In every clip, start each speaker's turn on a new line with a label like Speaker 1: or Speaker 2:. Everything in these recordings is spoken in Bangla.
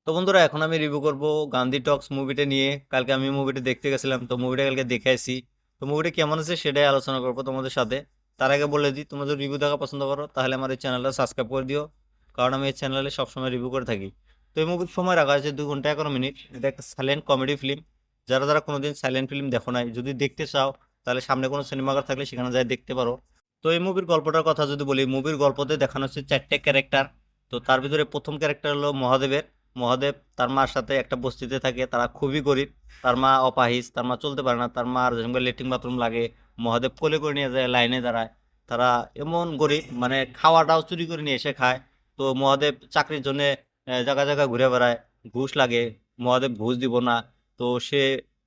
Speaker 1: তো বন্ধুরা, এখন আমি রিভিউ করব গান্ধী টক্স মুভিটা নিয়ে। কালকে আমি মুভিটা দেখতে গেছিলাম, তো মুভিটা কালকে দেখে আসি। তো মুভিটা কেমন আছে সেটাই আলোচনা করবো তোমাদের সাথে। তার আগে বলে দিই, তোমরা যদি রিভিউ দেখা পছন্দ করো তাহলে আমার এই চ্যানেলটা সাবস্ক্রাইব করে দিও, কারণ আমি এই চ্যানেলে সবসময় রিভিউ করে থাকি। তো এই মুভির সময় রাখা আছে 2 ঘন্টা 11 মিনিট। এটা একটা সাইলেন্ট কমেডি ফিল্ম। যারা যারা কোনোদিন সাইলেন্ট ফিল্ম দেখো নাই, যদি দেখতে চাও তাহলে সামনে কোনো সিনেমা ঘর থাকলে সেখানে যাই দেখতে পারো। তো এই মুভির গল্পটার কথা যদি বলি, মুভির গল্পতে দেখানো হচ্ছে 4টে ক্যারেক্টার। তো তার ভিতরে প্রথম ক্যারেক্টার হলো মহাদেবের। মহাদেব তার মার সাথে একটা বস্তিতে থাকে, তারা খুবই গরিব। তার মা অপাহিজ, তার মা চলতে পারে না, তার মার যেমন লেট্রিন বাথরুম লাগে। মহাদেব কোলে করে নিয়ে যায়, লাইনে দাঁড়ায়। তারা এমন গরিব, মানে খাওয়াটাও চুরি করে নিয়ে এসে খায়। তো মহাদেব চাকরির জন্য জায়গা জায়গায় ঘুরে বেড়ায়। ঘুষ লাগে, মহাদেব ঘুষ দিব না। তো সে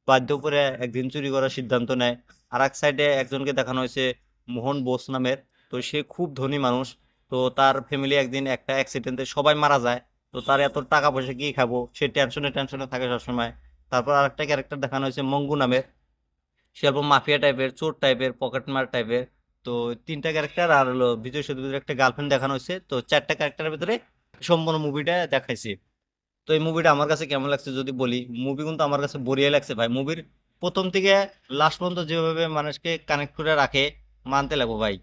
Speaker 1: বাধ্য করে একদিন চুরি করার সিদ্ধান্ত নেয়। আর এক সাইডে একজনকে দেখানো হয়েছে মোহন বোস নামের। তো সে খুব ধনী মানুষ। তো তার ফ্যামিলি একদিন একটা অ্যাক্সিডেন্টে সবাই মারা যায়। তো তার এত টাকা পয়সা কি খাবো, সে টেনশনে টেনশনে থাকে সবসময়। তারপর আরেকটা ক্যারেক্টার দেখানো হয়েছে মঙ্গু নামের। সে অল্প মাফিয়া টাইপের, চোর টাইপের, পকেটমার টাইপের। তো 3টা ক্যারেক্টার আর হলো বিজয় সেতুপতির একটা গার্লফ্রেন্ড দেখানো হয়েছে। তো 4টা ক্যারেক্টারের ভিতরে সম্পূর্ণ মুভিটা দেখাইছে। তো এই মুভিটা আমার কাছে কেমন লাগছে যদি বলি, মুভি কিন্তু আমার কাছে বড়িয়া লাগছে ভাই। মুভির প্রথম থেকে লাস্ট পর্যন্ত যেভাবে মানুষকে কানেক্ট করে রাখে, মানতে লাগবো ভাই।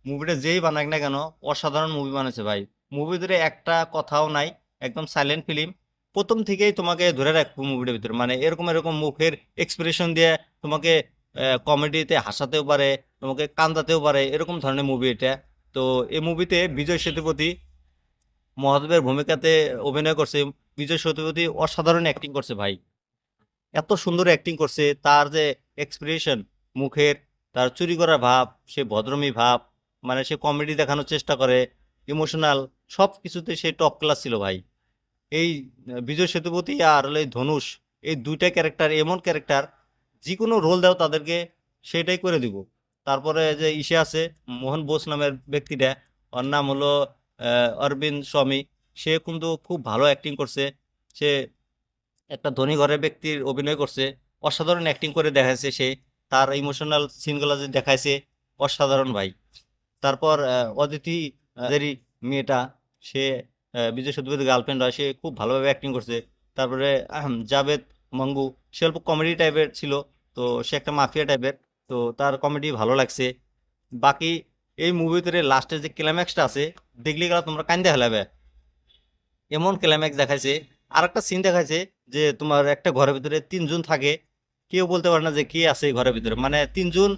Speaker 1: মুভিটা যেই বানাক না কেন, অসাধারণ মুভি বানাচ্ছে ভাই। মুভি ধরে একটা কথাও নাই, একদম সাইলেন্ট ফিল্ম। প্রথম থেকেই তোমাকে ধরে রাখবো মুভিটার ভিতরে, মানে এরকম এরকম মুখের এক্সপ্রেশন দিয়ে তোমাকে কমেডিতে হাসাতেও পারে, তোমাকে কান্দাতেও পারে, এরকম ধরনের মুভি এটা। তো এই মুভিতে বিজয় সেতুপতি মহাদেবের ভূমিকাতে অভিনয় করছে। বিজয় সেতুপতি অসাধারণ অ্যাক্টিং করছে ভাই। এত সুন্দর অ্যাক্টিং করছে, তার যে এক্সপ্রেশন মুখের, তার চুরি করার ভাব, সে ভদ্রমী ভাব, মানে সে কমেডি দেখানোর চেষ্টা করে, ইমোশনাল, সব কিছুতে সে টপ ক্লাস ছিল ভাই। এই বিজয় সেতুপতি আর হলো এই ধনুষ, এই 2টা ক্যারেক্টার এমন ক্যারেক্টার, যে কোনো রোল দাও তাদেরকে সেটাই করে দিব। তারপরে যে ইসে আছে মোহন বোস নামের ব্যক্তিটা, ওর নাম হলো অরবিন্দ স্বামী। সে কিন্তু খুব ভালো অ্যাক্টিং করছে। সে একটা ধনী ঘরের ব্যক্তির অভিনয় করছে, অসাধারণ অ্যাক্টিং করে দেখাইছে সে। তার ইমোশনাল সিনগুলো যে দেখাইছে, অসাধারণ ভাই। তারপর অদিতি দেরি মেয়েটা, সে বিজয় সেতুপতির গার্লফ্রেন্ড হয়, সে খুব ভালোভাবে অ্যাক্টিং করছে। তারপরে জাভেদ মঙ্গু, সে অল্প কমেডি টাইপের ছিল। তো সে একটা মাফিয়া টাইপের। তো তার কমেডি ভালো লাগছে। বাকি এই মুভিতে লাস্টের যে ক্লাইম্যাক্সটা আছে, দেখলে গেলে তোমরা কান্দে হেলাবে, এমন ক্লাইম্যাক্স দেখাইছে। আর একটা সিন দেখাইছে যে তোমার একটা ঘরের ভিতরে 3জন থাকে, কেউ বলতে পারে না যে কে আছে এই ঘরের ভিতরে। মানে 3জন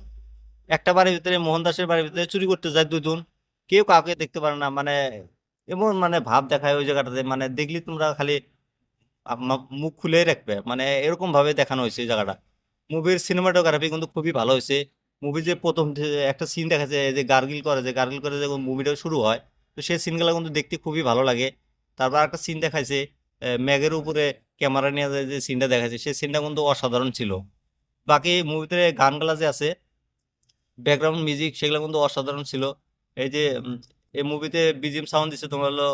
Speaker 1: একটা বাড়ির ভিতরে, মোহন দাসের বাড়ির ভিতরে চুরি করতে যায় 2জন, কেউ কাউকে দেখতে পারে না। মানে এমন মানে ভাব দেখায় ওই জায়গাটাতে, মানে দেখলি তোমরা খালি মুখ খুলেই রাখবে, মানে এরকম ভাবে দেখানো হয়েছে এই জায়গাটা। মুভির সিনেমাটোগ্রাফি কিন্তু খুবই ভালো হয়েছে। মুভি যে প্রথম যে একটা সিন দেখাচ্ছে, যে গার্গিল করে, যে গার্গিল করে যখন মুভিটা শুরু হয়, তো সেই সিনগুলো কিন্তু দেখতে খুবই ভালো লাগে। তারপর একটা সিন দেখাইছে ম্যাগের উপরে ক্যামেরা নিয়ে যে সিনটা দেখাচ্ছে, সেই সিনটা কিন্তু অসাধারণ ছিল। বাকি মুভিতে গানগুলা যে আছে, ব্যাকগ্রাউন্ড মিউজিক, সেগুলো কিন্তু অসাধারণ ছিল। এই যে এই মুভিতে বিজিএম সাউন্ড দিচ্ছে তোমার হলো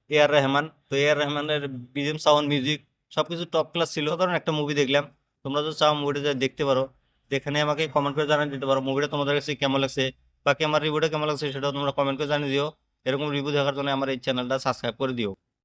Speaker 1: এ আর রহমান। তো এ আর রহমানের বিজিএম সাউন্ড মিউজিক সবকিছু টপ ক্লাস ছিল। সাধারণ একটা মুভি দেখলাম। তোমরা যদি চাও মুভিটা যা দেখতে পারো, যেখানে আমাকে কমেন্ট করে জানিয়ে দিতে পারো মুভিটা তোমাদের কাছে কেমন লাগছে। বাকি আমার রিভিউটা কেমন লাগছে সেটাও তোমরা কমেন্ট করে জানিয়ে দিও। এরকম রিভিউ দেখার জন্য আমার এই চ্যানেলটা সাবস্ক্রাইব করে দিও।